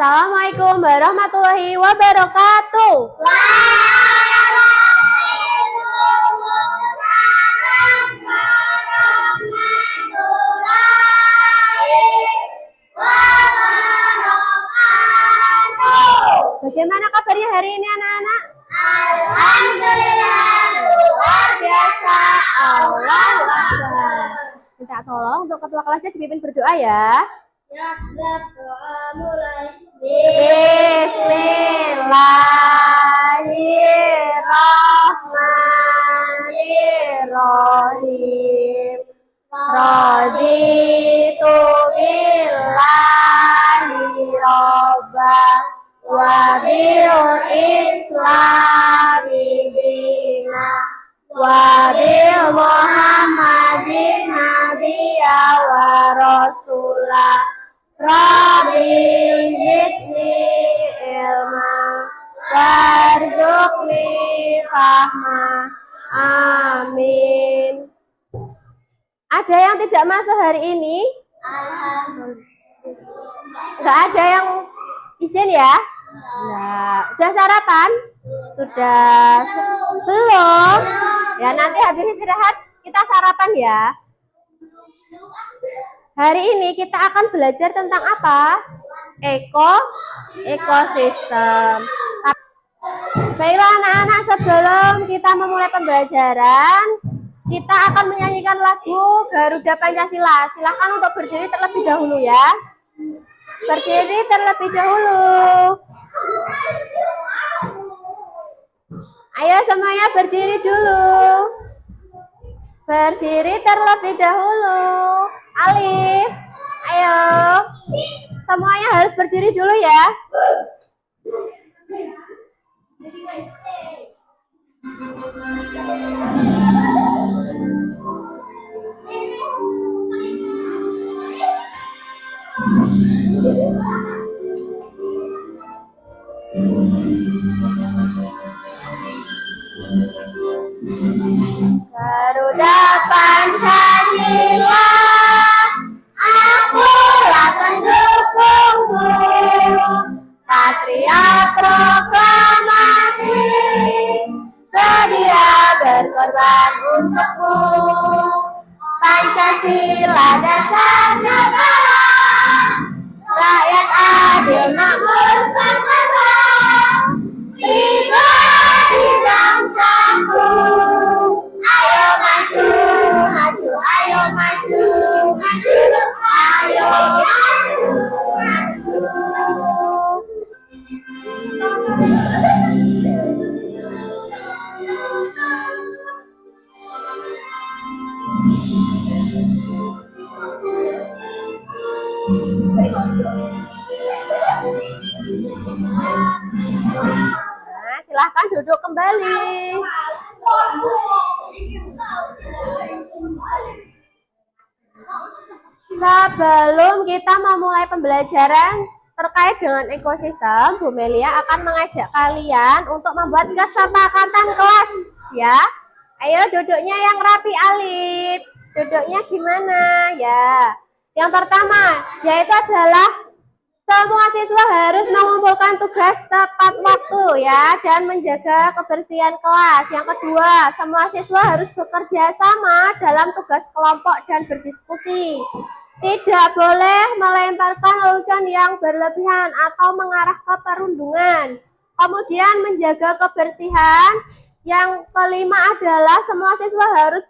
Assalamualaikum warahmatullahi wabarakatuh. Bagaimana kabarnya hari ini anak-anak? Alhamdulillah, luar biasa. Allahu Akbar. Minta tolong untuk ketua kelasnya dipimpin berdoa ya. Ya, berdoa mulai. Bismillahirrahmanirrahim. Raditu billahi robba wa bil islami dina wa bil muhammadin nabiyya wa rasulah. Rabbi zidni ilma warzuqni fahma. Amin. Ada yang tidak masuk hari ini? Enggak ada yang izin ya? Enggak. Udah sarapan? Sudah. Belum? Ya nanti habis istirahat kita sarapan ya. Hari ini kita akan belajar tentang apa? Ekosistem. Baiklah anak-anak, sebelum kita memulai pembelajaran, kita akan menyanyikan lagu Garuda Pancasila. Silahkan untuk berdiri terlebih dahulu ya. Berdiri terlebih dahulu. Ayo semuanya berdiri dulu. Berdiri terlebih dahulu. Alif, ayo. Semuanya harus berdiri dulu ya. Garuda Pancasila, akulah pendukungmu, patriot proklamasi, sedia berkorban untukmu. Pancasila dasar negara, rakyat adil makmur sejahtera, pribadi bangsaku. Ayo maju, maju, ayo maju, maju, ayo maju, maju. Nah, silahkan duduk kembali. Sebelum kita memulai pembelajaran terkait dengan ekosistem, Bu Melia akan mengajak kalian untuk membuat kesepakatan kelas ya. Ayo duduknya yang rapi, Alif. Duduknya gimana ya? Yang pertama yaitu adalah semua siswa harus mengumpulkan tugas tepat waktu ya dan menjaga kebersihan kelas. Yang kedua, semua siswa harus bekerja sama dalam tugas kelompok dan berdiskusi. Tidak boleh melemparkan lelucon yang berlebihan atau mengarah ke perundungan. Kemudian menjaga kebersihan. Yang kelima adalah semua siswa harus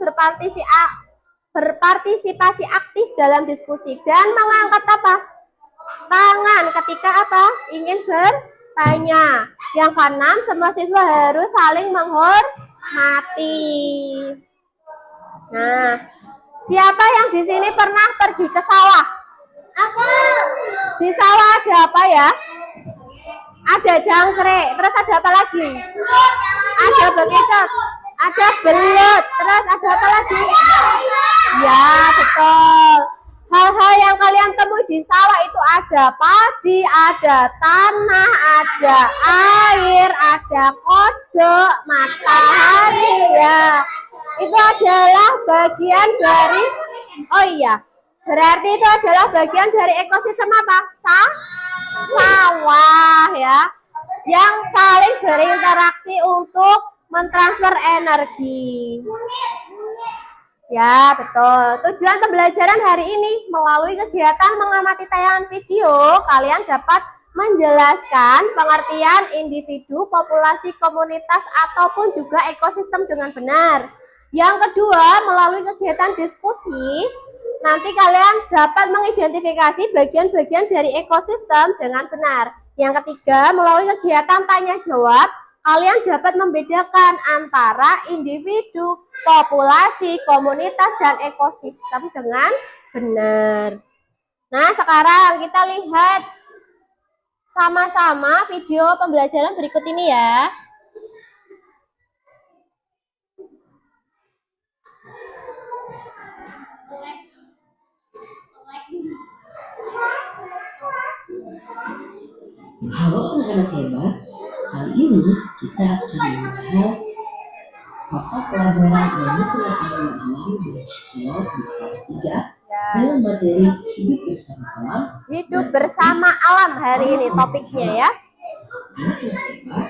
berpartisipasi aktif dalam diskusi dan mengangkat apa? Tangan ketika apa? Ingin bertanya. Yang keenam, semua siswa harus saling menghormati. Nah, siapa yang di sini pernah pergi ke sawah? Aku. Di sawah ada apa ya? Ada jangkrik, terus ada apa lagi? Ada bekicot, ada belut, terus ada apa lagi? Ya, betul. Hal-hal yang kalian temui di sawah itu ada padi, ada tanah, ada air, ada kodok, matahari ya. Itu adalah bagian dari, oh iya, Berarti itu adalah bagian dari ekosistem apa? Sawah ya. Yang saling berinteraksi untuk mentransfer energi. Ya, betul. Tujuan pembelajaran hari ini melalui kegiatan mengamati tayangan video, kalian dapat menjelaskan pengertian individu, populasi, komunitas, ataupun juga ekosistem dengan benar. Yang kedua, melalui kegiatan diskusi, nanti kalian dapat mengidentifikasi bagian-bagian dari ekosistem dengan benar. Yang ketiga, melalui kegiatan tanya-jawab, kalian dapat membedakan antara individu, populasi, komunitas, dan ekosistem dengan benar. Nah, sekarang kita lihat sama-sama video pembelajaran berikut ini ya. Halo anak-anak hebat, kali ini kita akan membahas mata pelajaran ilmu pengetahuan alam dan sosial di kelas 3 dengan materi hidup bersama alam. Hidup bersama alam hari ini topiknya ya. Anak-anak hebat,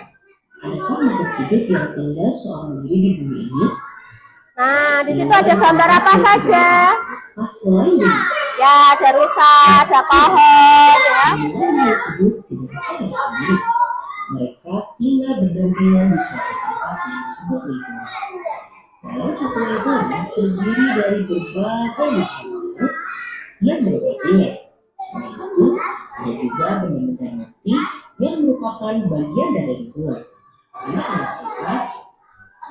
adakah makhluk hidup yang tinggal seorang diri di bumi ini? Nah, di situ ada gambar apa saja? Selain diri, Ya, ada rusa, ada pohon ya. makhluk hidup tidak bisa bersendiri. Mereka tinggal berdampingan di suatu tempat yang disebut lingkungan. Dalam satu lingkungan terdiri dari berbagai macam makhluk yang menikmatinya. Selain itu, ada juga benda-benda mati yang merupakan bagian dari lingkungan. Anak-anak kita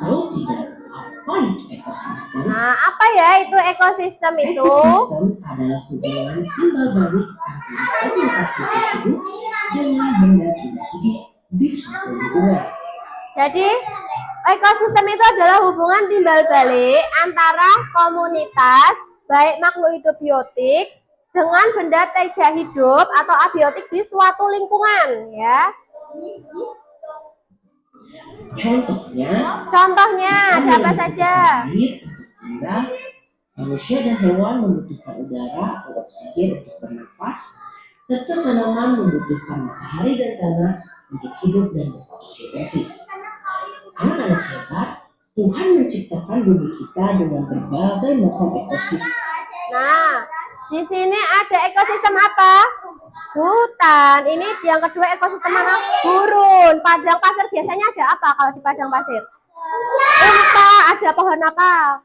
tahu tidak apa itu ekosistem? Nah, apa ya itu ekosistem itu? Ekosistem adalah hubungan timbal balik antara komunitas hidup dengan benda sudah hidup di suatu lingkungan. Jadi, ekosistem itu adalah hubungan timbal balik antara komunitas, baik makhluk hidup biotik, dengan benda tidak hidup atau abiotik di suatu lingkungan ya. Contohnya ada apa saja? Air untuk tinggal, manusia dan hewan membutuhkan udara atau oksigen untuk bernafas, serta tanaman membutuhkan matahari dan tanah untuk hidup dan berfotosintesis. Anak-anak hebat, Tuhan menciptakan bumi kita dengan berbagai macam ekosistem. Nah, di sini ada ekosistem apa? Hutan. Ini yang kedua ekosistem mana? Gurun. Padang pasir biasanya ada apa kalau di padang pasir? Unta. Ada pohon apa?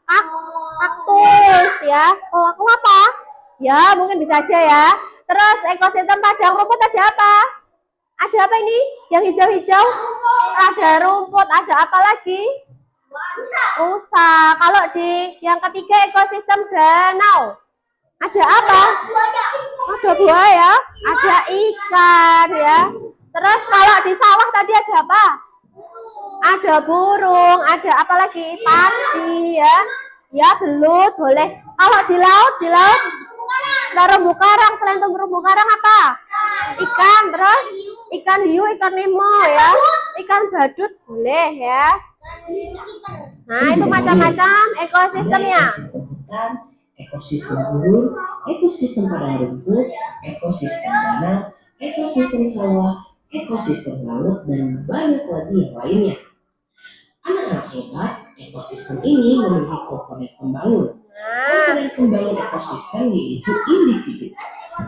Kaktus ya. Oh, apa? Ya, mungkin bisa aja ya. Terus ekosistem padang rumput ada apa? Ada apa ini? Yang hijau-hijau? Ada rumput. Ada apa lagi? Rusa. Kalau di yang ketiga ekosistem danau. Ada apa? Ada buaya, ada ikan ya. Terus kalau di sawah tadi ada apa? Ada burung, ada apa lagi? Padi ya. Ya, belut boleh. Kalau di laut terumbu karang, selain terumbu karang apa? Ikan, terus ikan hiu, ikan nemo ya. Ikan badut boleh ya. Nah, itu macam-macam ekosistemnya. Ekosistem gurun, ekosistem padang rumput, ekosistem danau, ekosistem sawah, ekosistem laut, dan banyak lagi yang lainnya. Anak-anak hebat, ekosistem ini memiliki komponen pembangun. Komponen pembangun ekosistem yaitu individu.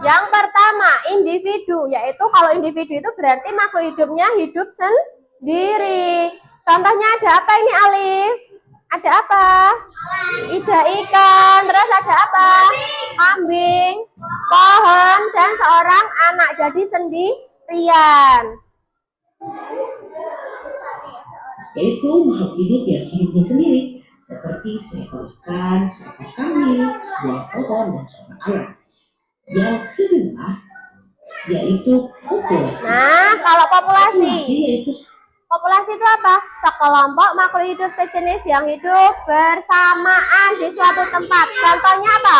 Yang pertama, individu, yaitu kalau individu itu berarti makhluk hidupnya hidup sendiri. Contohnya ada apa ini, Alif? Ada apa? Ada ikan, terus ada apa? Kambing, pohon, dan seorang anak. Jadi sendirian. Yaitu makhluk hidup yang hidupnya sendiri, seperti seekor ikan, seekor kambing, sebuah pohon, dan seorang anak. Yang kedua, yaitu populasi. Nah, kalau populasi. Populasi yaitu Populasi itu apa? Sekelompok makhluk hidup sejenis yang hidup bersamaan di suatu tempat. Contohnya apa?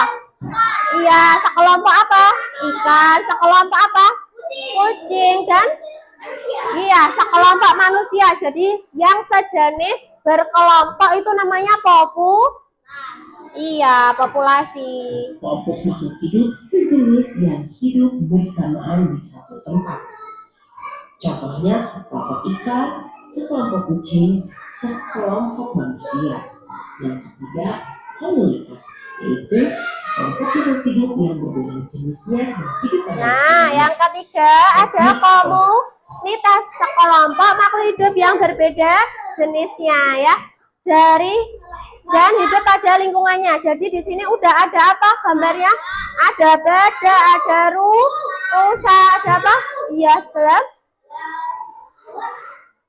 Iya, sekelompok apa? Ikan, sekelompok apa? Kucing, dan iya, sekelompok manusia. Jadi yang sejenis berkelompok itu namanya Iya, populasi. Kelompok makhluk hidup sejenis yang hidup bersamaan di satu tempat. Contohnya sekelompok ikan, sekelompok kucing, sekelompok manusia. Yang ketiga, komunitas, yaitu kelompok hidup-hidup yang berbeda jenisnya dan hidup pada Nah, waktunya. yang ketiga ada komunitas, sekelompok makhluk hidup yang berbeda jenisnya ya. Dan hidup pada lingkungannya. Jadi di sini udah ada apa gambarnya? Ada beda, ada rusa, ada apa? Iya, belum?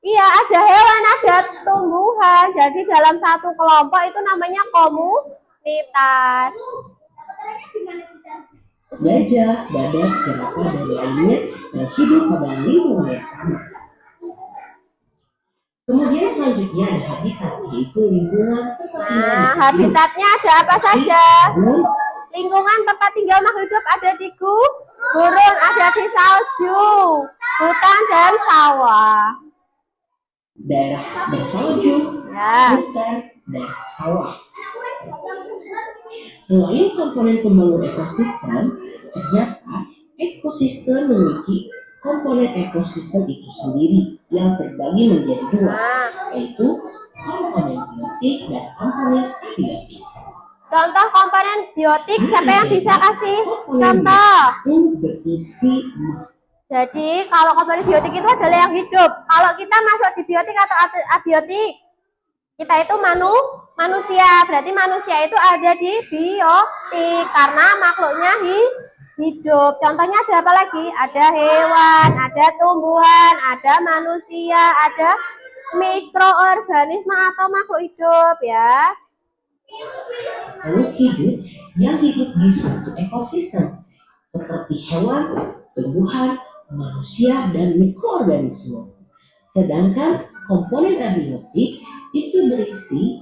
Iya, ada hewan, ada tumbuhan. Jadi dalam satu kelompok itu namanya komunitas. Gajah, badak, jerapah, dan lainnya yang hidup pada lingkungan yang sama. Kemudian selanjutnya ada habitat, yaitu lingkungan tempat tinggal Nah, makhluk hidup. habitatnya ada apa saja? Burung, Lingkungan tempat tinggal makhluk hidup ada di gurun, ada di salju, hutan, dan sawah. daerah bersalju, Ya. hutan, dan sawah. Selain komponen pembangun ekosistem, ternyata ekosistem memiliki komponen ekosistem itu sendiri yang terbagi menjadi dua, Nah, yaitu komponen biotik dan komponen abiotik. contoh komponen biotik, siapa yang bisa kasih contoh? Itu berisi Jadi kalau komponen biotik itu adalah yang hidup. Kalau kita masuk di biotik atau abiotik, kita itu manusia. Berarti manusia itu ada di biotik karena makhluknya hidup. Contohnya ada apa lagi? Ada hewan, ada tumbuhan, ada manusia, ada mikroorganisme atau makhluk hidup ya. makhluk hidup yang hidup di suatu ekosistem seperti hewan, tumbuhan, manusia, dan mikroorganisme. Sedangkan komponen abiotik itu berisi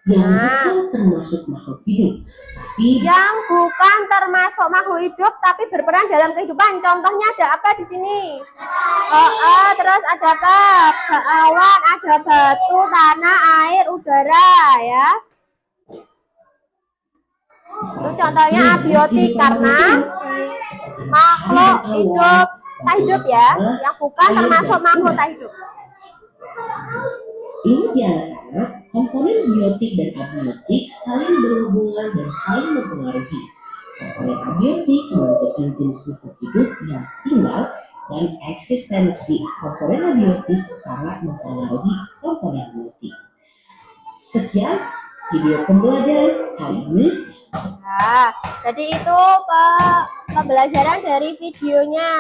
yang bukan termasuk makhluk hidup, tapi Yang bukan termasuk makhluk hidup tapi berperan dalam kehidupan. Contohnya ada apa di sini? Terus ada apa? Awan, ada batu, tanah, air, udara ya. Itu contohnya abiotik karena di makhluk hidup tak hidup ya, yang bukan termasuk makhluk tak hidup. ini diantara komponen biotik dan abiotik saling berhubungan dan saling mempengaruhi. Komponen abiotik menentukan jenis makhluk hidup yang tinggal dan eksistensi komponen abiotik sangat mempengaruhi komponen biotik. Sekian video pembelajaran kali ini. Nah, jadi itu pembelajaran dari videonya.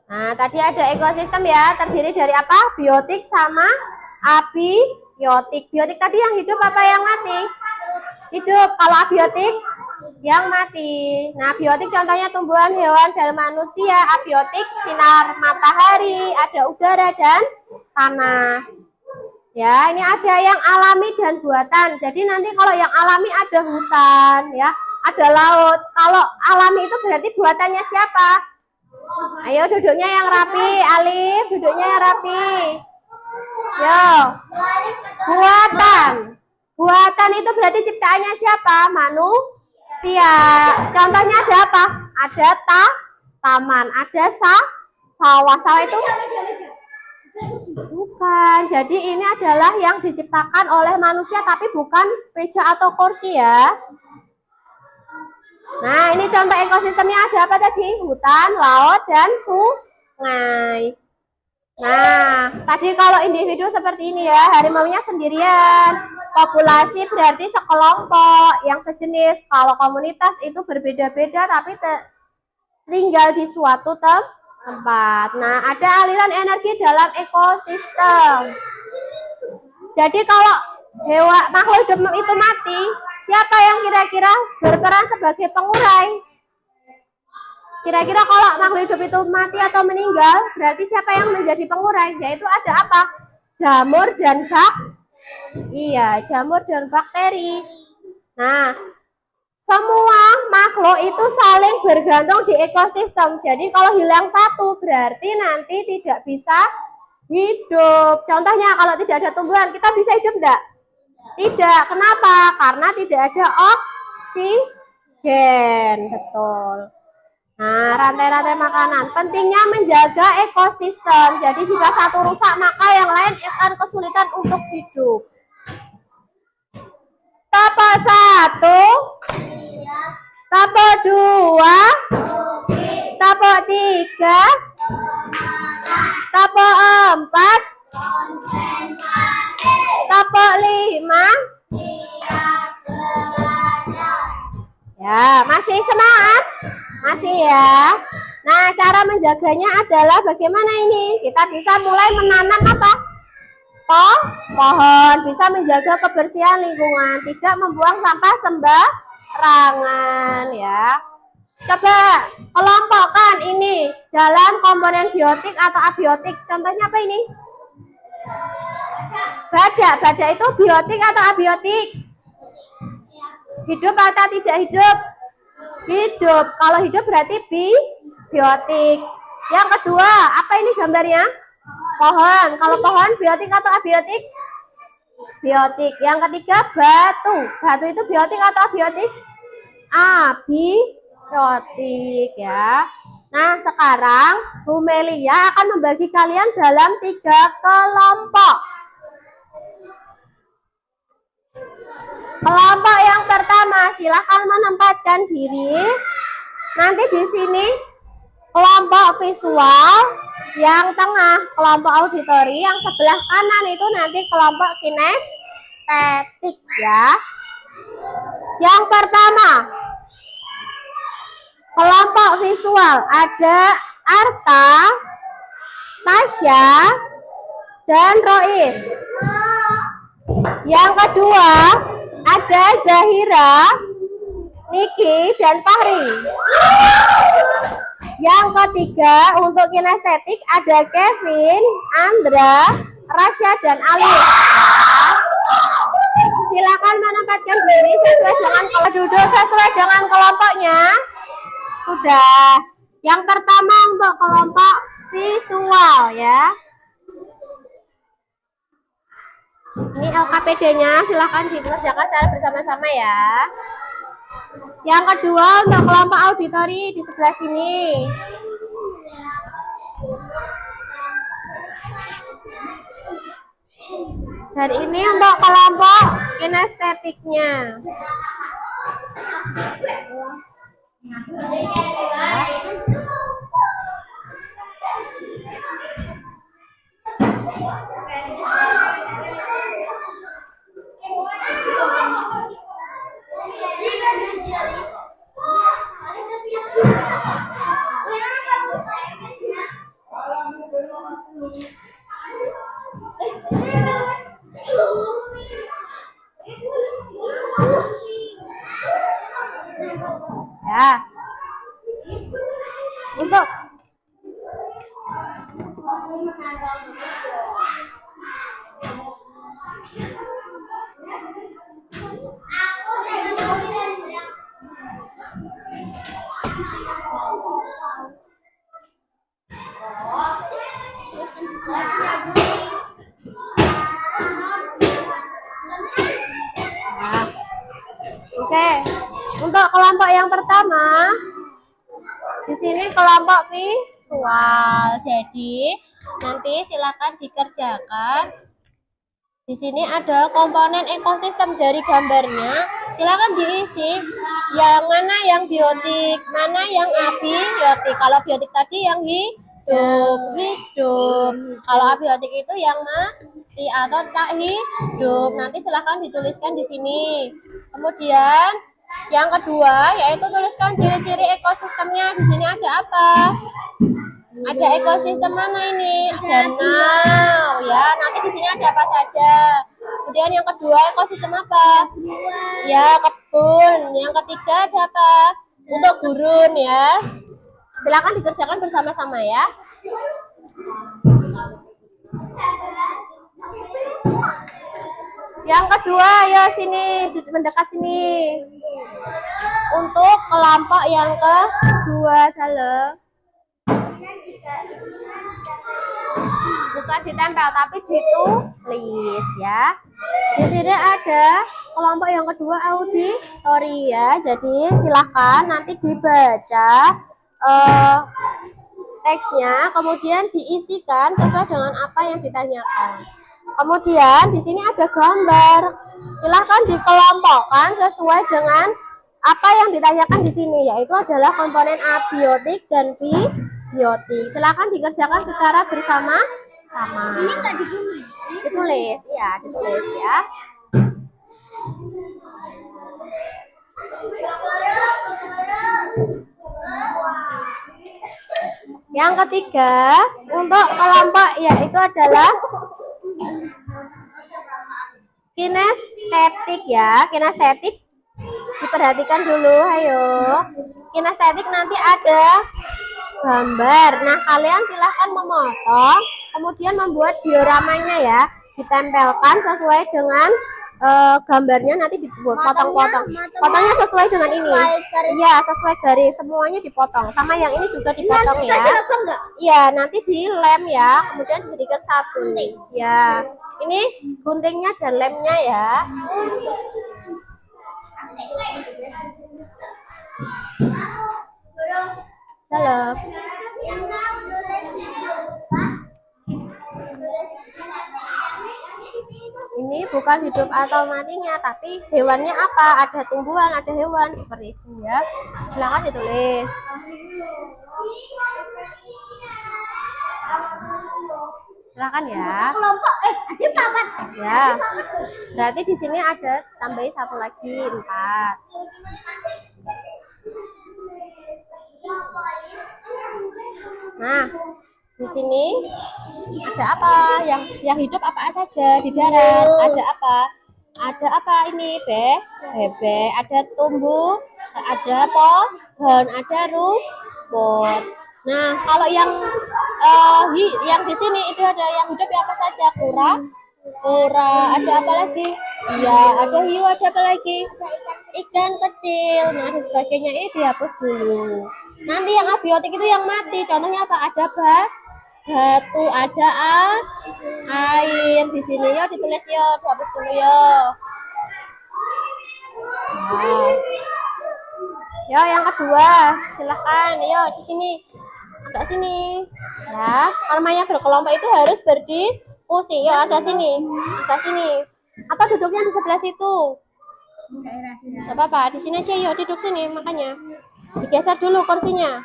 Nah, tadi ada ekosistem ya, terdiri dari apa? Biotik sama abiotik. Biotik tadi yang hidup apa yang mati? Hidup. Kalau abiotik yang mati. Nah, biotik contohnya tumbuhan, hewan, dan manusia. Abiotik sinar matahari, ada udara dan tanah. Ya, ini ada yang alami dan buatan. Jadi nanti kalau yang alami ada hutan, ya, ada laut. Kalau alami itu berarti buatannya siapa? Ayo duduknya yang rapi, Alif, duduknya yang rapi. Yo, buatan. Buatan itu berarti ciptaannya siapa? Manusia. Contohnya ada apa? Ada taman, ada sawah. Sawah itu bukan. Jadi ini adalah yang diciptakan oleh manusia tapi bukan meja atau kursi ya. Nah, ini contoh ekosistemnya ada apa tadi? Hutan, laut, dan sungai. Nah, tadi kalau individu seperti ini ya, harimaunya sendirian. Populasi berarti sekelompok yang sejenis. Kalau komunitas itu berbeda-beda tapi tinggal di suatu tempat. Nah, ada aliran energi dalam ekosistem. Jadi kalau makhluk hidup itu mati, siapa yang kira-kira berperan sebagai pengurai? Kira-kira kalau makhluk hidup itu mati atau meninggal, berarti siapa yang menjadi pengurai? Yaitu ada apa? Jamur dan jamur dan bakteri. Nah, semua makhluk itu saling bergantung di ekosistem. Jadi kalau hilang satu, berarti nanti tidak bisa hidup. Contohnya kalau tidak ada tumbuhan, kita bisa hidup enggak? Tidak. Kenapa? Karena tidak ada oksigen. Betul. Nah, rantai-rantai makanan. Pentingnya menjaga ekosistem. Jadi jika satu rusak, maka yang lain akan kesulitan untuk hidup. Tepuk 1. Tepuk 2. Tepuk 3. Tepuk 4. Tepuk 5. Ya, masih semangat? Masih ya. Nah, cara menjaganya adalah bagaimana ini? Kita bisa mulai menanam apa? Pohon. Bisa menjaga kebersihan lingkungan, tidak membuang sampah sembarangan ya. Coba kelompokkan ini dalam komponen biotik atau abiotik. Contohnya apa ini? Badak. Badak itu biotik atau abiotik? Hidup atau tidak hidup? Hidup. Kalau hidup berarti biotik. Yang kedua, apa ini gambarnya? Pohon. Kalau pohon biotik atau abiotik? Biotik. Yang ketiga, batu. Batu itu biotik atau abiotik? Abiotik ya. Nah, sekarang Bu Melia akan membagi kalian dalam 3 kelompok. Kelompok yang pertama, silakan menempatkan diri. Nanti di sini kelompok visual, yang tengah kelompok auditori, yang sebelah kanan itu nanti kelompok kinestetik ya. Yang pertama, kelompok visual ada Arta, Tasya, dan Rois. Yang kedua ada Zahira, Niki, dan Fahri. Yang ketiga untuk kinestetik ada Kevin, Andra, Rasya, dan Alif. Silakan menempatkan diri sesuai dengan duduk sesuai dengan kelompoknya. Sudah. Yang pertama untuk kelompok visual ya. Ini LKPD-nya, silahkan dikerjakan secara bersama-sama ya. Yang kedua untuk kelompok auditori di sebelah sini. Dan ini untuk kelompok kinestetiknya. Ya. Untuk Oke, untuk kelompok yang pertama, di sini kelompok visual. Jadi nanti silakan dikerjakan. Di sini ada komponen ekosistem dari gambarnya. Silakan diisi. Yang mana yang biotik, mana yang abiotik. Kalau biotik tadi yang hidup. Kalau abiotik itu yang mati atau tak hidup. Nanti silakan dituliskan di sini. Kemudian yang kedua yaitu tuliskan ciri-ciri ekosistemnya. Di sini ada apa? Ada ekosistem mana ini? Danau ya. Nanti di sini ada apa saja. Kemudian yang kedua ekosistem apa? Ya, kebun. Yang ketiga ada apa? Untuk gurun ya. Silakan dikerjakan bersama-sama ya. Yang kedua, ya sini, mendekat sini. Untuk kelompok yang kedua, dalam. bukan ditempel tapi ditulis ya. Di sini ada kelompok yang kedua auditori ya. Jadi silahkan nanti dibaca teksnya, kemudian diisikan sesuai dengan apa yang ditanyakan. Kemudian di sini ada gambar. Silahkan dikelompokkan sesuai dengan apa yang ditanyakan di sini, yaitu adalah komponen abiotik dan biotik. Silahkan dikerjakan secara bersama-sama. Ini nggak digunakan. Ditulis, ya, ditulis ya. Yang ketiga, untuk kelompok yaitu adalah kinestetik ya. Kinestetik diperhatikan dulu, ayo. Kinestetik nanti ada gambar. Nah, kalian silahkan memotong, kemudian membuat dioramanya ya. Ditempelkan sesuai dengan gambarnya, nanti dibuat potong-potong. Potongnya sesuai dengan ini. Iya, sesuai garis. Semuanya dipotong. Sama yang ini juga dipotong ya. Iya, nanti dilem ya. Kemudian disediakan satu. Ya, ini guntingnya dan lemnya ya. Dalam. Ini bukan hidup atau matinya, tapi hewannya apa? Ada tumbuhan, ada hewan, seperti itu ya. Silakan ditulis. Silakan ya. Kelompok ada papat. Ya. Berarti di sini ada tambahin satu lagi, 4. Nah, di sini ada apa? Yang hidup apa saja di darat? Ada apa? Ada apa ini? Bebek. Ada tumbuh, ada pohon, ada rumput. Nah, kalau yang di sini itu ada yang hidup ya apa saja? Kura. Ada apa lagi? Ya, ada hiu, ada apa lagi? Ikan kecil. Nah, dan sebagainya ini dihapus dulu. Nanti yang abiotik itu yang mati. Contohnya apa? Ada batu, ada air. Di sini ya ditulis ya, dihapus dulu ya. Nah. Yo, yang kedua, silahkan. Yo, di sini. Agak sini. Ya, namanya berkelompok itu harus berdiskusi. Yo, agak sini. Agak sini. Atau duduknya di sebelah situ. Gak apa-apa, di sini aja yuk, duduk sini makanya. Digeser dulu kursinya.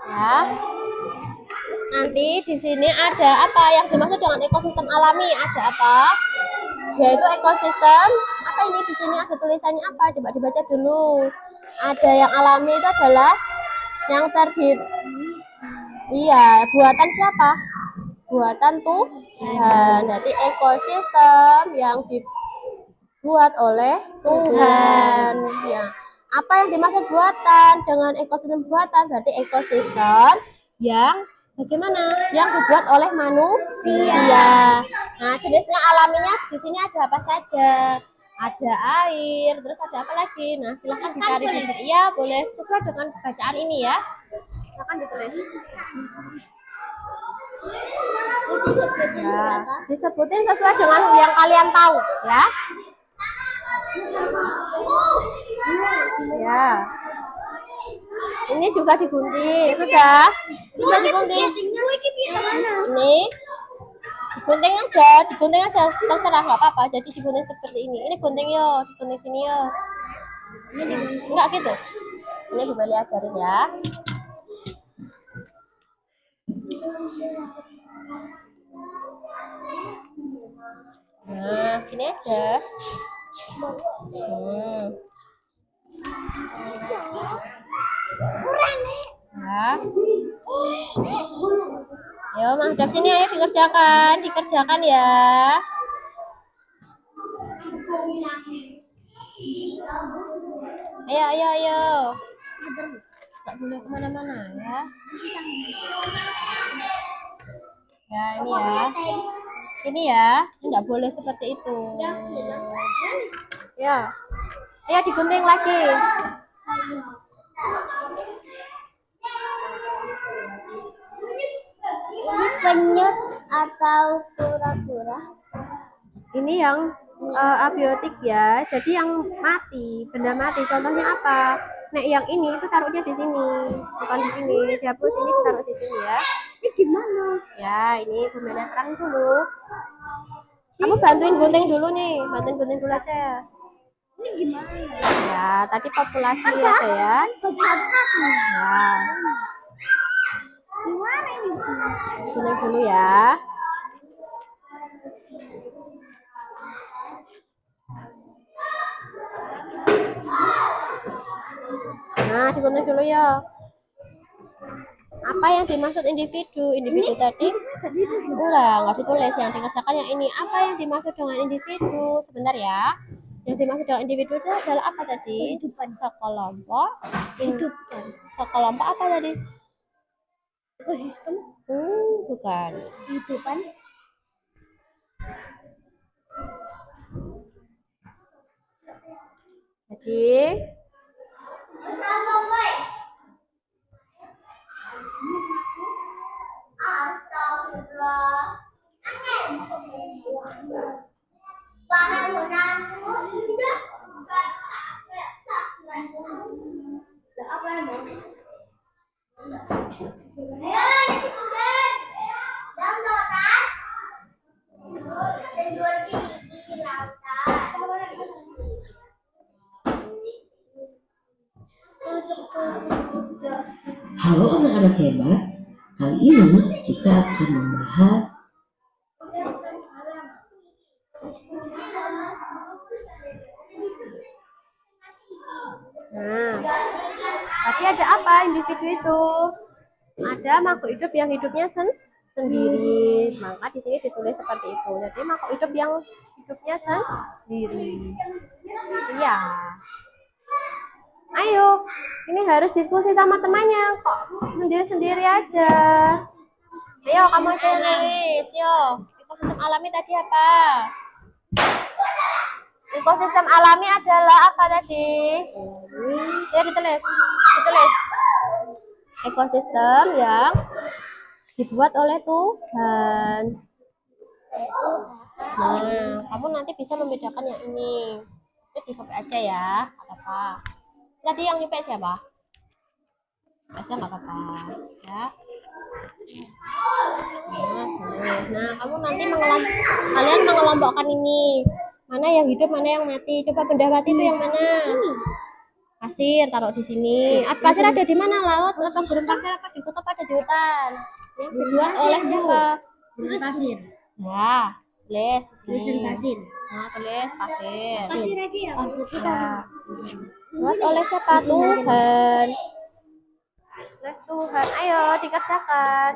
Ya. Nanti di sini ada apa yang dimaksud dengan ekosistem alami? Ada apa? Yaitu ekosistem. Apa ini di sini ada tulisannya apa? Coba dibaca dulu. Ada yang alami itu adalah yang terdiri. Iya, buatan siapa? Buatan Tuhan. Berarti ekosistem yang dibuat oleh Tuhan. Ya. Apa yang dimaksud buatan dengan ekosistem buatan? Berarti ekosistem yang bagaimana? Yang dibuat oleh manusia. Nah, jenisnya alaminya di sini ada apa saja? Ada air, terus ada apa lagi? Nah, silahkan dicari di sini. Ya, boleh sesuai dengan bacaan ini ya. Silahkan ditulis. Ya, disebutin sesuai dengan yang kalian tahu, ya. Ya. Ini juga digunting, sudah digunting. Ini digunting aja, terserah nggak apa-apa. Jadi digunting seperti ini. Ini gunting yo, digunting sini yo. Ini enggak gitu. Ini Bu Meli ajarin ya. Nah, gini aja. Ya. Ayo, menghadap sini, ayo dikerjakan ya. Ayo. Nggak boleh kemana-mana ya. Ya, ini ya. Ini ya, nggak boleh seperti itu. Ya. Ayo digunting lagi. Ini penyut atau kura-kura? Ini yang abiotik ya. Jadi yang mati, benda mati. Contohnya apa? Nek yang ini itu taruhnya di sini, bukan di sini. Dihapus ini ditaruh di sini ya. Ini gimana? Ya, ini Bu Melia terang dulu. Kamu bantuin gunting dulu nih, bantuin gunting dulu aja. Ini gimana? Ya, tadi populasi aja ya. Satu-satu. Ya, Gimana ini? gunting dulu ya. Nah, digunting dulu ya. Apa yang dimaksud individu? Individu tadi? Enggak ditulis. Yang dikerjakan yang ini. Apa yang dimaksud dengan individu? Sebentar ya. Yang dimaksud dengan individu itu adalah apa tadi? Sekelompok. Kehidupan. Sekelompok apa tadi? Ekosistem. Bukan. Kehidupan. Jadi Astagfirullah. Apa yang mau? Halo anak-anak hebat, kali ini kita akan membahas Nah, tapi ada apa individu itu? Ada makhluk hidup yang hidupnya sendiri. Maka di sini ditulis seperti itu. Jadi makhluk hidup yang hidupnya sendiri. Iya. Ayo, ini harus diskusi sama temannya. Kok sendiri-sendiri aja? Ayo, kamu aja yang nulis. Yo, ekosistem alami tadi apa? Ekosistem alami adalah apa tadi? Ya ditulis. Ekosistem yang dibuat oleh Tuhan. Nah, kamu nanti bisa membedakan yang ini. Itu disopek aja ya, nggak apa-apa. Tadi yang nyopek siapa? Aja nggak apa-apa, ya. Nah, kamu nanti kalian mengelompokkan ini. Mana yang hidup, mana yang mati. Coba benda mati itu yang mana? Pasir, taruh di sini. Pasir ada di mana? Laut atau gurun pasir apa di kutub ada di hutan? Yang dibuat oleh siapa? Pasir. Ya, tulis di sini. Pasir. Nah, tulis pasir. Pasir aja ya. Ya. Buat oleh siapa? Tuhan. Oleh Tuhan. Ayo dikerjakan.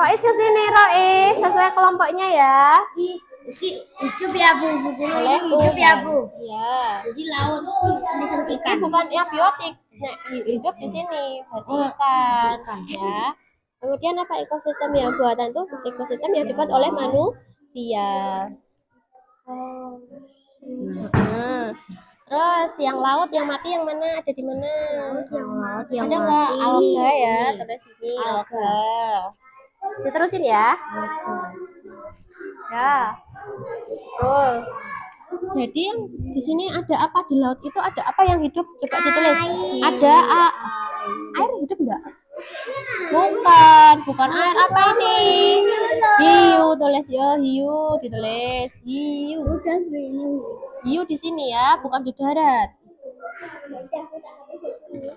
Rois ke sini, Rois. Sesuai kelompoknya ya. Hidup ya Bu, Oleh hidup ya Bu. Iya. Jadi laut tulisan Ini ikan. bukan abiotik. Nah, hidup di sini berarti ikan, ya. Kemudian apa ekosistem yang buatan tuh? Ekosistem yang dibuat oleh manusia. Nah, terus yang laut, yang mati, yang mana? Ada di mana? Yang Ada nggak? Alga ya, terus ini alga. Diterusin ya. Ya, betul. Jadi yang di sini ada apa di laut itu ada apa yang hidup? Coba ditulis. Ada air hidup enggak? Bukan air. Apa ini? Hiu, tulis ya, hiu ditulis. Hiu. Hiu di sini ya, bukan di darat.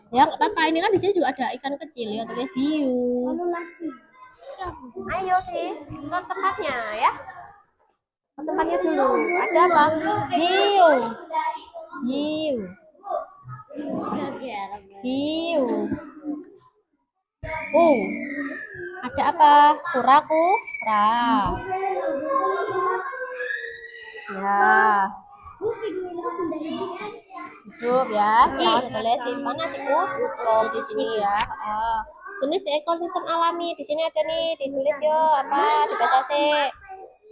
Ya nggak apa-apa. Ini kan di sini juga ada ikan kecil ya, tulis hiu. Ayo sih, ke tempatnya ya. Ke tempatnya dulu. Ada apa? Hiu. Ada apa? Kura-kura. Ya. Hidup ya. Sekarang tulis di mana sih di sini ya. Jenis ekosistem alami di sini ada nih, ditulis yo apa? Dibaca sih.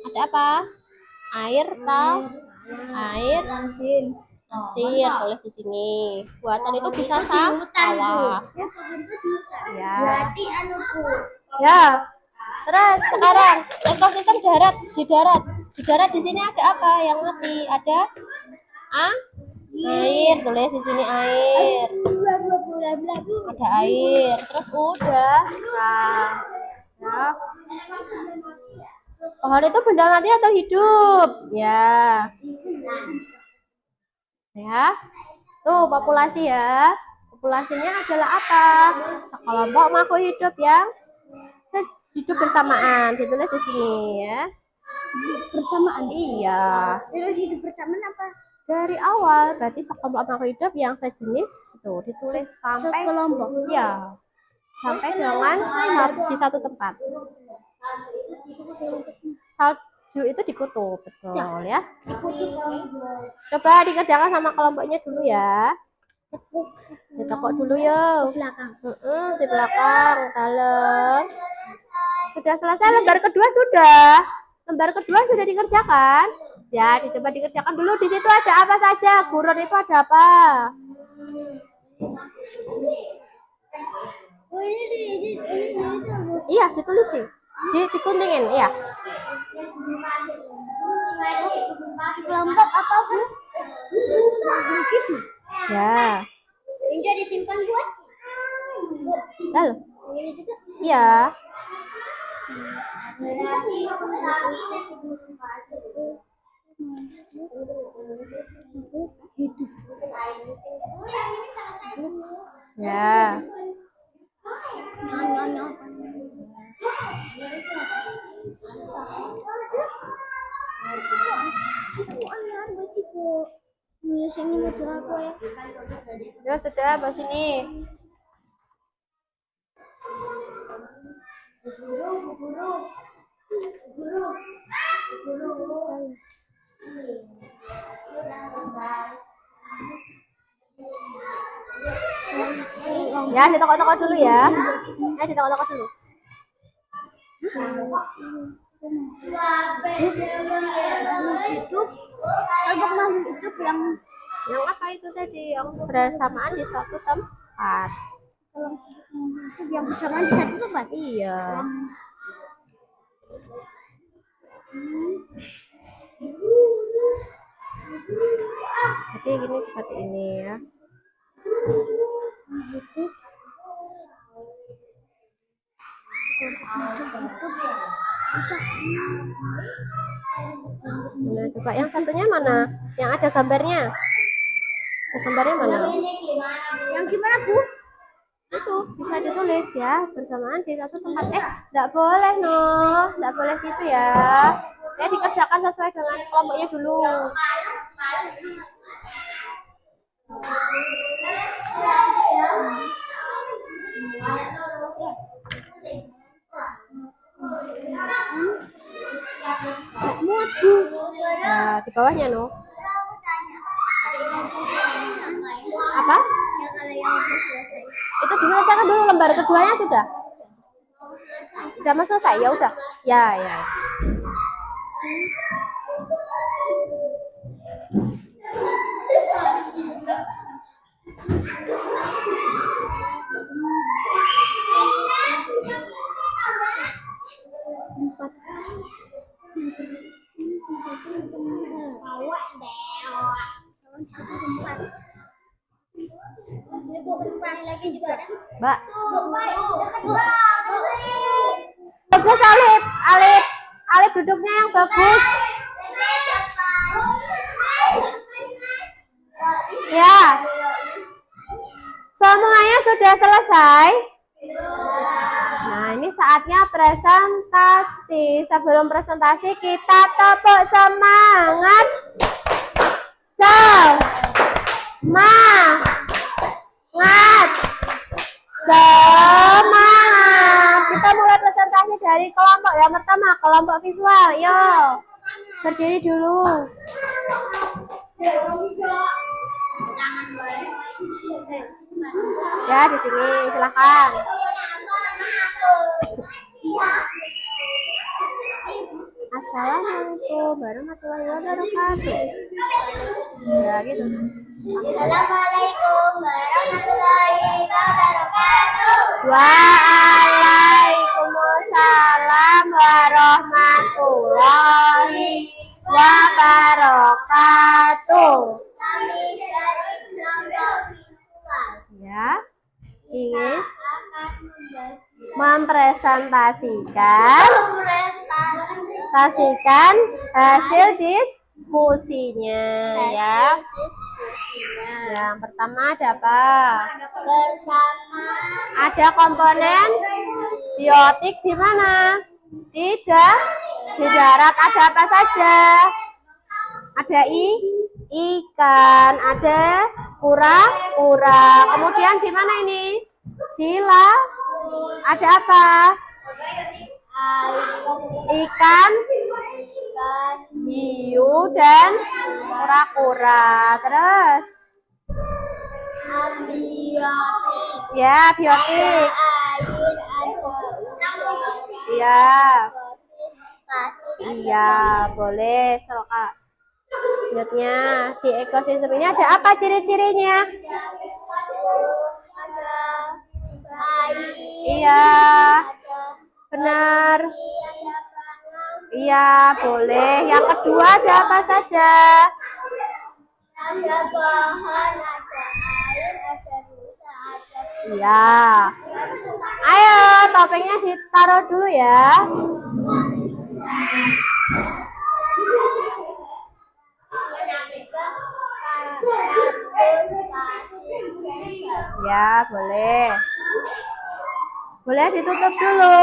Ada apa? Air, Pasir, tulis di sini. Buatan itu bisa sawah. Ya, sebelum itu di hutan. Ya. Berarti anu Bu. Ya. Terus sekarang ekosistem darat di darat. Di darat di sini ada apa yang mati? Ada air. Tulis di sini air. Ada air. Terus udah. Nah. Ya. Pohon itu benda mati atau hidup? Ya. Ya. Tuh populasi ya. Populasinya adalah apa? Sekelompok makhluk hidup yang hidup bersamaan. Ditulis di sini ya. Bersamaan. Iya. Terus hidup bersamaan apa? Dari awal berarti sekelompok makhluk hidup yang sejenis itu ditulis sampai Sekelompok. ya. Sampai dengan di satu tempat. Salju itu dikutub, betul ya. Coba dikerjakan sama kelompoknya dulu ya. Ditekuk dulu yuk. Belakang. Di belakang, dalam. Sudah selesai lembar kedua sudah. Lembar kedua sudah dikerjakan. Ya, dicoba dikerjakan dulu. Di situ ada apa saja? Gurun itu ada apa? Oh ini Iya, ditulis sih. Dikuntingin, iya. kelompok apa Bu? Begitu. Ya. Ini disimpan buat. Lalu. Ini juga. Iya. Ya. Ya sudah, bahas ini. Ya, ditokok-tokok dulu ya. Ya, ditokok-tokok dulu. Hidup. Kelompok makhluk hidup Yang apa itu tadi? Yang bersamaan di suatu tempat. yang bersamaan di satu tempat. Iya. Jadi gini seperti ini ya. Nah, coba yang satunya mana? Yang ada gambarnya? Ada gambarnya mana? Yang gimana Bu? Itu bisa ditulis ya, bersamaan di satu tempat. Enggak boleh enggak boleh gitu ya. Ya dikerjakan sesuai dengan kelompoknya dulu. Muat Bu. Nah, di bawahnya apa? Itu diselesaikan dulu, lembar keduanya sudah. Udah mau selesai ya udah. Ya, ya. Mbak, bagus Alif, Alif duduknya yang bagus. Ya, semuanya sudah selesai. Nah, ini saatnya presentasi. Sebelum presentasi kita tepuk semangat. Semangat. Kita mulai presentasi dari kelompok yang pertama, kelompok visual. Yo, berdiri dulu. Ya, di sini silakan. Assalamualaikum warahmatullahi wabarakatuh. Ya gitu. Assalamualaikum warahmatullahi wabarakatuh. Waalaikumsalam warahmatullahi wabarakatuh. Kami dari kelompok visual. Ya, ingin Akan mempresentasikan hasil diskusinya ya. Yang pertama ada apa? Pertama, Ada komponen biotik di mana? Di darat ada apa saja? Ada ikan, ada kura-kura. Kemudian di mana ini? Di ada apa? Ikan, hiu dan kura-kura. Terus abiotik. ya biotik. Air Iya. pasir. Iya, boleh. Kak. Selanjutnya di ekosistem ini ada apa ciri-cirinya? Ada air. Iya, benar. Iya, boleh. Yang kedua ada apa saja? Ada pohon, ada air, ada rusa, ada Iya. Ayo, topengnya ditaruh dulu ya. Ya, boleh. Boleh ditutup dulu.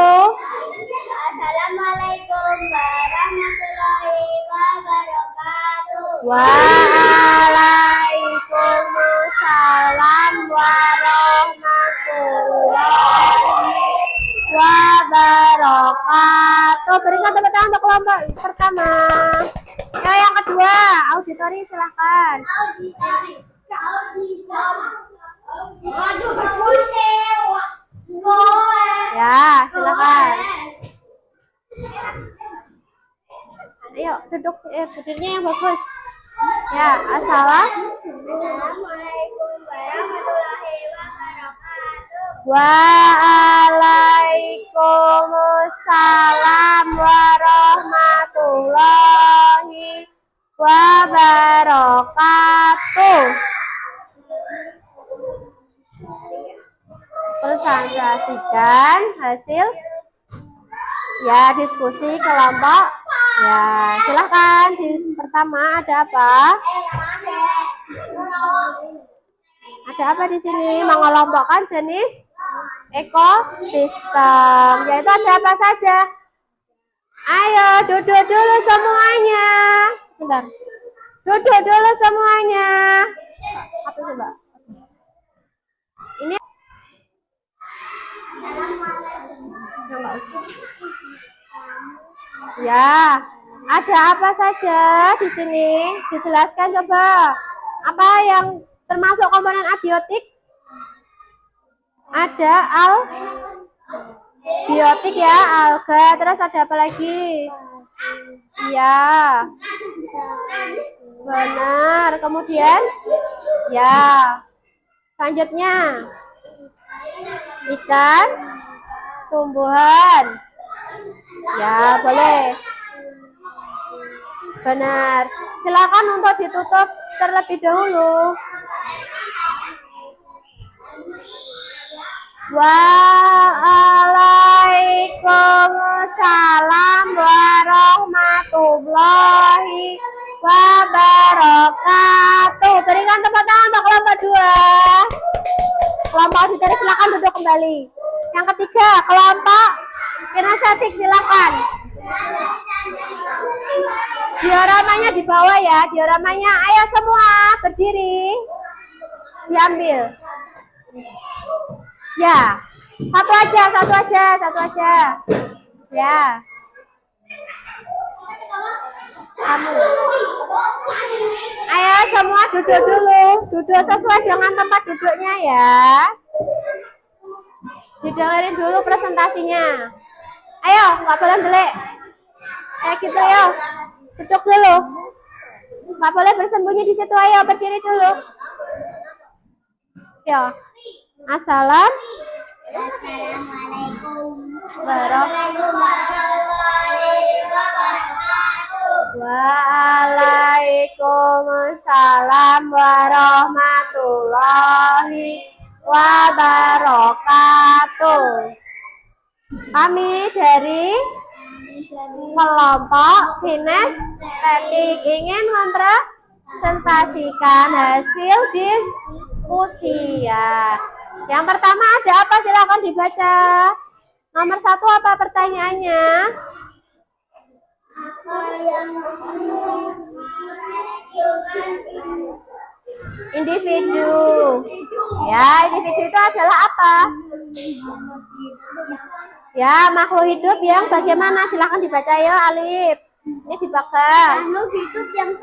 Assalamualaikum warahmatullahi wabarakatuh. Waalaikumsalam warahmatullahi wabarakatuh. Berikan tepuk tangan untuk kelompok pertama. Ya, yang kedua, auditori silahkan. Ya, silakan. Ayo, duduknya yang bagus. Ya, Assalamualaikum warahmatullahi wabarakatuh. Waalaikumsalam warahmatullahi wabarakatuh. Presentasikan hasil ya diskusi kelompok. Ya, silakan. Di pertama ada apa? Ada apa di sini? Mengelompokkan jenis ekosistem. Yaitu ada apa saja? Ayo, duduk dulu semuanya. Sebentar. Duduk dulu semuanya. Apa coba? Ini enggak usah. Ya, ada apa saja di sini? Dijelaskan coba. Apa yang termasuk komponen abiotik? Ada biotik ya, alga. Terus ada apa lagi? Iya. Benar. Kemudian ya. Selanjutnya ikan, tumbuhan. Ya, boleh. Benar. Silakan untuk ditutup terlebih dahulu. Waalaikumsalam warahmatullahi wabarakatuh. Berikan tepuk tangan untuk kelompok 2. Kelompok auditori silakan duduk kembali. Yang ketiga, kelompok kinestetik silakan. Dioramanya di bawah ya, dioramanya. Ayo semua berdiri. Diambil. Ya, satu aja. Ya. Kamu. Ayo semua duduk dulu. Duduk sesuai dengan tempat duduknya ya. Didengerin dulu presentasinya. Ayo, nggak boleh belik. Kayak gitu ya. Duduk dulu. Nggak boleh bersembunyi di situ. Ayo berdiri dulu. Ya. Assalamualaikum warahmatullahi wabarakatuh. Waalaikumsalam warahmatullahi wabarakatuh. Kami dari kelompok kinestetik ingin mempresentasikan hasil diskusi ya. Yang pertama ada apa? Silakan dibaca. Nomor 1 apa pertanyaannya? Individu. Ya, individu itu adalah apa? Ya, makhluk hidup yang bagaimana? Silakan dibaca ya, Alif. Ini dipegang. makhluk hidup yang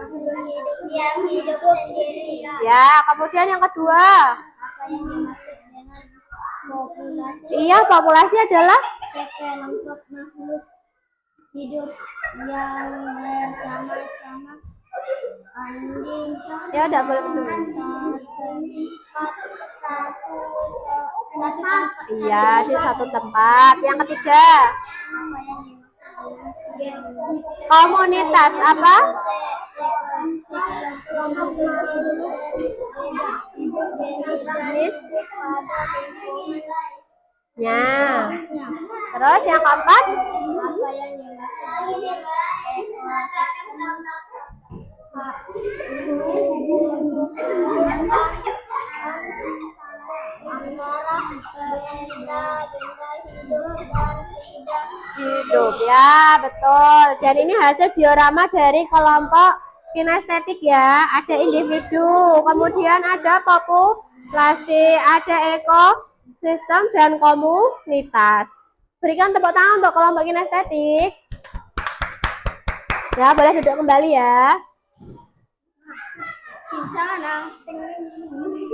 hidup sendiri. Ya, kemudian yang kedua. Apa yang dimaksud dengan populasi? Iya, populasi adalah Sekelompok makhluk hidup yang bersama-sama anjing ya tidak boleh bersama. Satu tempat. Iya, di satu tempat. Yang ketiga, Apa yang komunitas apa? Jenis nya. Terus yang keempat, Apa yang dimaksud antara benda-benda hidup dan tidak hidup ya, betul. Dan ini hasil diorama dari kelompok kinestetik ya. Ada individu, kemudian ada populasi, ada ekosistem dan komunitas. Berikan tepuk tangan untuk kelompok kinestetik. Ya, boleh duduk kembali ya.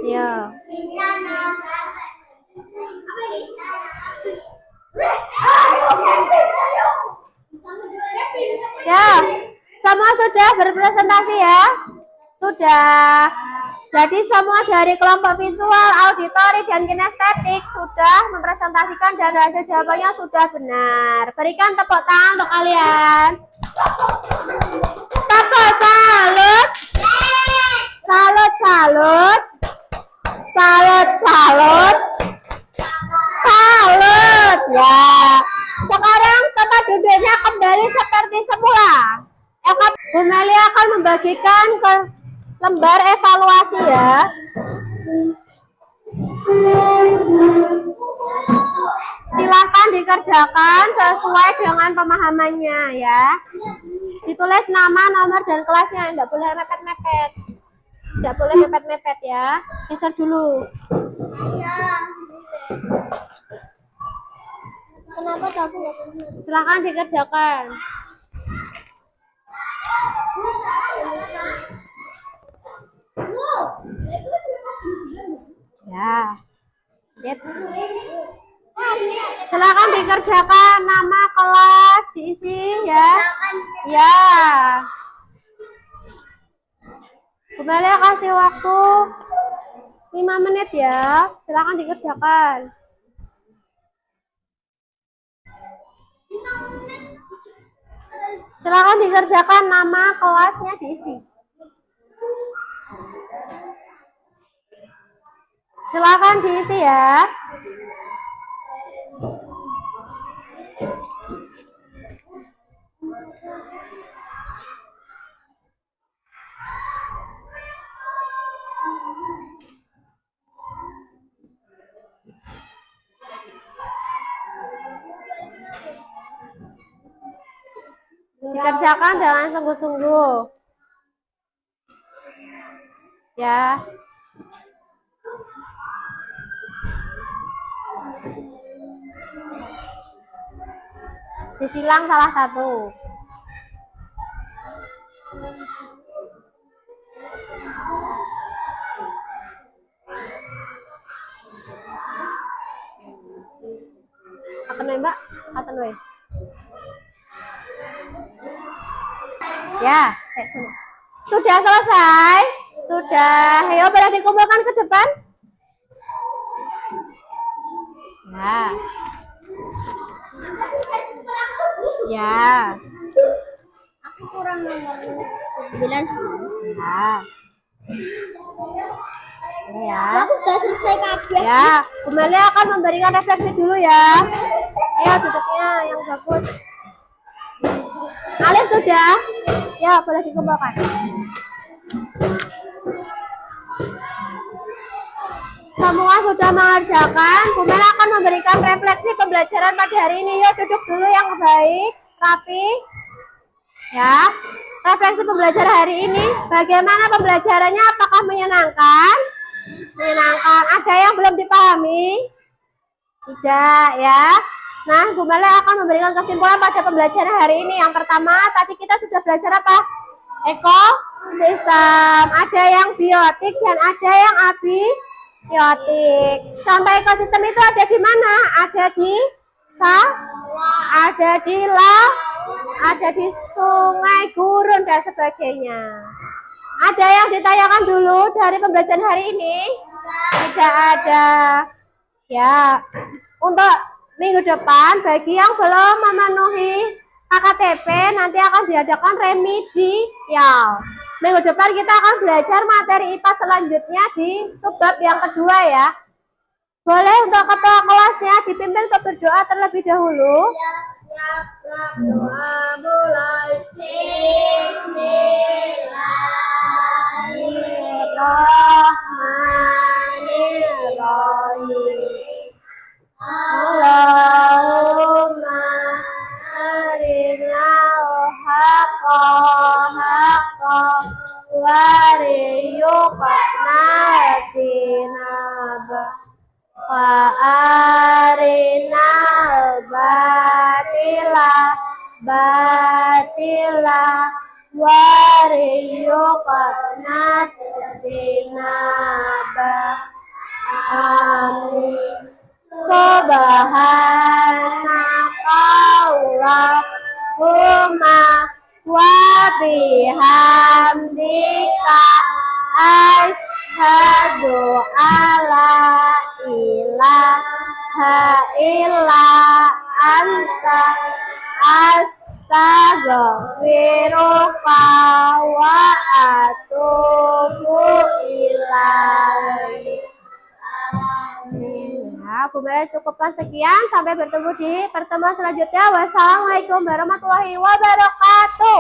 Ya. Ya, semua sudah berpresentasi ya? Sudah. Jadi semua dari kelompok visual, auditori, dan kinestetik sudah mempresentasikan dan hasil jawabannya sudah benar. Berikan tepuk tangan untuk kalian. Tepuk salut. Salut, salut. Salut, salut. Salut. Ya. Sekarang tempat duduknya kembali seperti semula. Bu Meli akan membagikan ke lembar evaluasi ya. Silakan dikerjakan sesuai dengan pemahamannya ya. Ditulis nama, nomor, dan kelasnya. Tidak boleh mepet-mepet. Tidak boleh mepet-mepet ya. Geser dulu. Kenapa kamu nggak Silakan dikerjakan. Ya. Yep. Silakan dikerjakan nama kelas diisi ya. Ya. Bu Meli kasih waktu 5 menit ya. Silakan dikerjakan. Silakan dikerjakan nama kelasnya diisi. Silakan diisi ya. Dikerjakan dengan sungguh-sungguh. Ya. Disilang salah satu. Akan Mbak? Akan we. Ya, sudah selesai. Sudah. Ayo boleh dikumpulkan ke depan. Ya. Ya. Aku kurang nomor 9. Ya. Ya. Aku sudah selesai kabeh. Ya, Bu Melia akan memberikan refleksi dulu ya. Ayo duduknya yang bagus. Alif sudah? Ya, boleh dikembangkan. Semua sudah mengerjakan. Bu Melia akan memberikan refleksi pembelajaran pada hari ini. Yuk duduk dulu yang baik, rapi. Ya, refleksi pembelajaran hari ini. Bagaimana pembelajarannya? Apakah menyenangkan? Menyenangkan. Ada yang belum dipahami? Tidak ya. Nah, Bu Melia akan memberikan kesimpulan pada pembelajaran hari ini. Yang pertama, tadi kita sudah belajar apa? Ekosistem. Ada yang biotik dan ada yang abiotik. Contoh ekosistem itu ada di mana? Ada di ada di laut, ada di sungai, gurun dan sebagainya. Ada yang ditanyakan dulu dari pembelajaran hari ini? Tidak ada. Ya, untuk minggu depan bagi yang belum memenuhi KKTP nanti akan diadakan remedial. Minggu depan kita akan belajar materi IPA selanjutnya di subbab yang kedua ya. Boleh untuk ketua kelasnya dipimpin untuk berdoa terlebih dahulu. Doa mulai. Bismillahirrahmanirrahim. Allahumma arinal haqqa haqqa wariyuqna tinaba wa arinal batila batila wariyuqna tinaba. Amin. Subhanakallahumma wa bihamdika asyhadu alla ilaha illa anta astaghfiruka wa atubu ilaik. Ya, Bu Melia cukupkan sekian. Sampai bertemu di pertemuan selanjutnya. Wassalamualaikum warahmatullahi wabarakatuh.